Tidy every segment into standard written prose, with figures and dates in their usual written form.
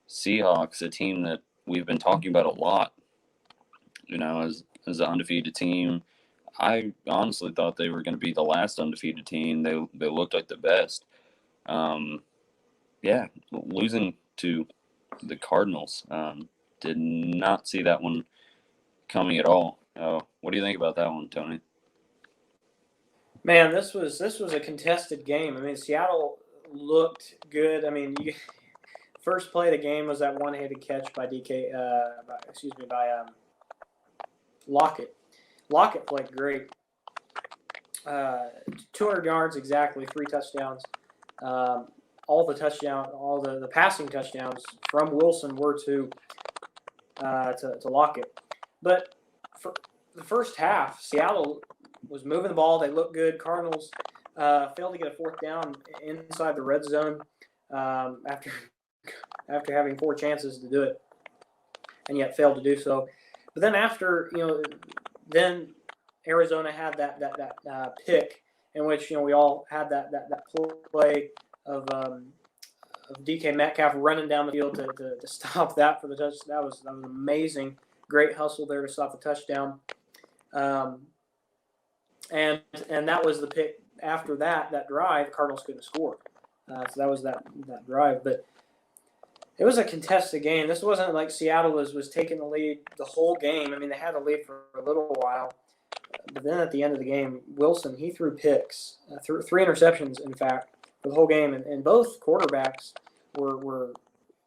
Seahawks, a team that we've been talking about a lot, as an undefeated team. I honestly thought they were going to be the last undefeated team. They looked like the best. Um, yeah, losing to the Cardinals. Did not see that one coming at all. What do you think about that one, Tony? Man, this was a contested game. I mean, Seattle looked good. I mean, first play of the game was that one-handed catch by Lockett. Lockett played great. 200 yards exactly, 3 touchdowns. All the passing touchdowns from Wilson were to Lockett. But for the first half, Seattle was moving the ball. They looked good. Cardinals failed to get a fourth down inside the red zone after having 4 chances to do it, and yet failed to do so. But then then Arizona had that pick in which we all had that play of DK Metcalf running down the field to stop that for the touchdown. That was amazing. Great hustle there to stop the touchdown. And that was the pick. After that drive, Cardinals couldn't score. So that was that drive. But it was a contested game. This wasn't like Seattle was taking the lead the whole game. I mean, they had the lead for a little while. But then at the end of the game, Wilson, he threw picks, threw 3 interceptions, in fact, for the whole game. And both quarterbacks were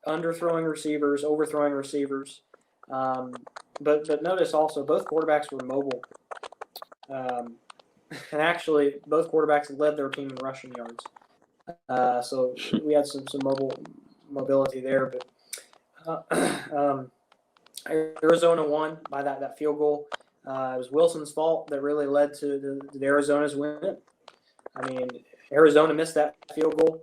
underthrowing receivers, overthrowing receivers. But notice also both quarterbacks were mobile. And actually, both quarterbacks led their team in rushing yards. So we had some mobility there. But Arizona won by that field goal. It was Wilson's fault that really led to the Arizona's win. I mean, Arizona missed that field goal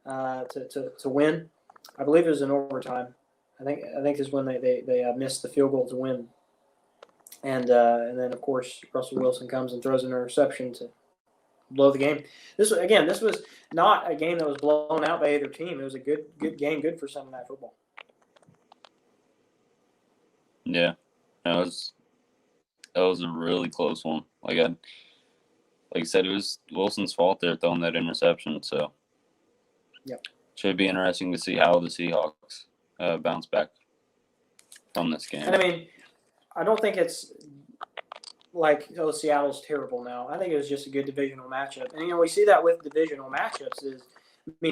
to win. I believe it was in overtime. I think is when they missed the field goal to win. And then of course Russell Wilson comes and throws an interception to blow the game. This was not a game that was blown out by either team. It was a good game, good for Sunday Night Football. Yeah, that was a really close one. Like I said, it was Wilson's fault there throwing that interception. So, yep. Should be interesting to see how the Seahawks bounce back from this game. And I mean, I don't think it's like, Seattle's terrible now. I think it was just a good divisional matchup. And, we see that with divisional matchups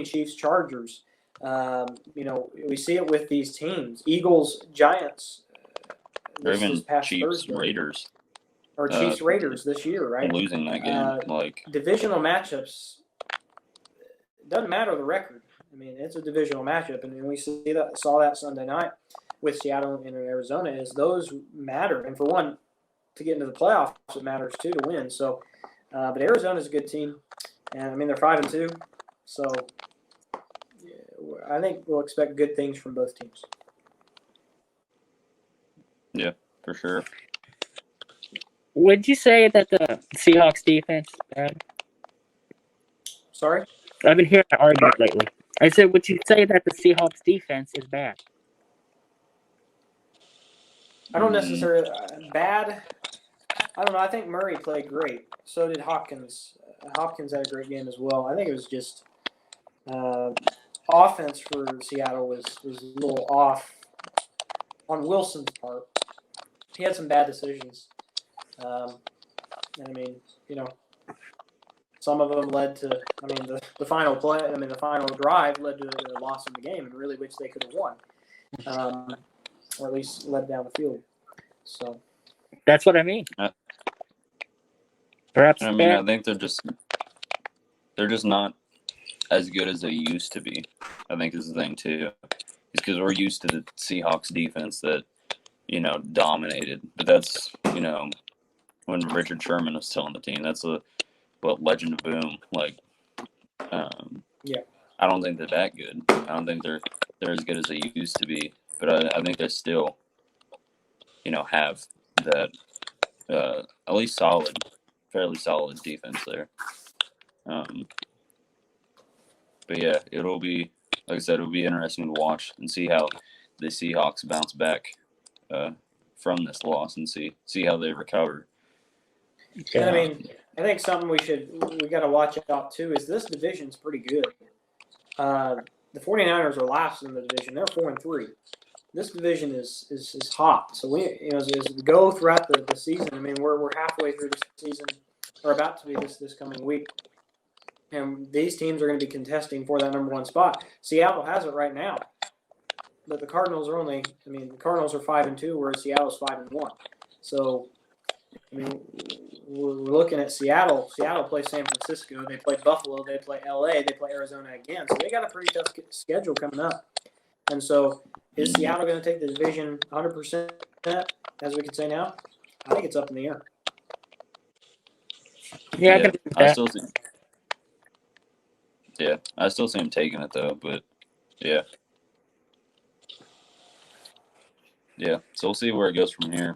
Chiefs, Chargers. We see it with these teams. Eagles, Giants. Or even Chiefs, Thursday. Raiders. Or Chiefs, Raiders this year, right? Losing that game. Divisional matchups, doesn't matter the record. I mean, it's a divisional matchup. And we saw that Sunday night with Seattle and Arizona is those matter. And for one, to get into the playoffs, it matters too to win. So, but Arizona's a good team, and I mean they're 5-2. So, I think we'll expect good things from both teams. Yeah, for sure. Would you say that the Seahawks defense is bad? Sorry? I've been hearing that argument lately. I said, would you say that the Seahawks defense is bad? I don't necessarily bad. I don't know. I think Murray played great. So did Hopkins. Hopkins had a great game as well. I think it was just offense for Seattle was a little off on Wilson's part. He had some bad decisions. And I mean, some of them led to, the final play, the final drive led to a loss in the game, and really which they could have won. Or at least led down the field. So that's what I mean. Perhaps. I mean, I think they're just not as good as they used to be. I think is the thing too, is because we're used to the Seahawks defense that dominated. But that's when Richard Sherman was still on the team. That's legend of boom. Yeah. I don't think they're that good. I don't think they're as good as they used to be. But I think they still, have that at least fairly solid defense there. But yeah, it'll be like I said, it'll be interesting to watch and see how the Seahawks bounce back from this loss and see how they recover. And I mean, I think something we got to watch out too is this division's pretty good. The 49ers are last in the division; they're 4-3. This division is hot. So as we go throughout the season, I mean, we're halfway through the season, or about to be this coming week, and these teams are going to be contesting for that number 1 spot. Seattle has it right now, but the Cardinals are the Cardinals are 5-2, whereas Seattle's 5-1. So, I mean, we're looking at Seattle. Seattle plays San Francisco. They play Buffalo. They play LA. They play Arizona again. So they got a pretty tough schedule coming up. And so, is Seattle going to take the division 100%, as we could say now? I think it's up in the air. Yeah, I still see. Yeah, I still see him taking it though, but yeah. So we'll see where it goes from here.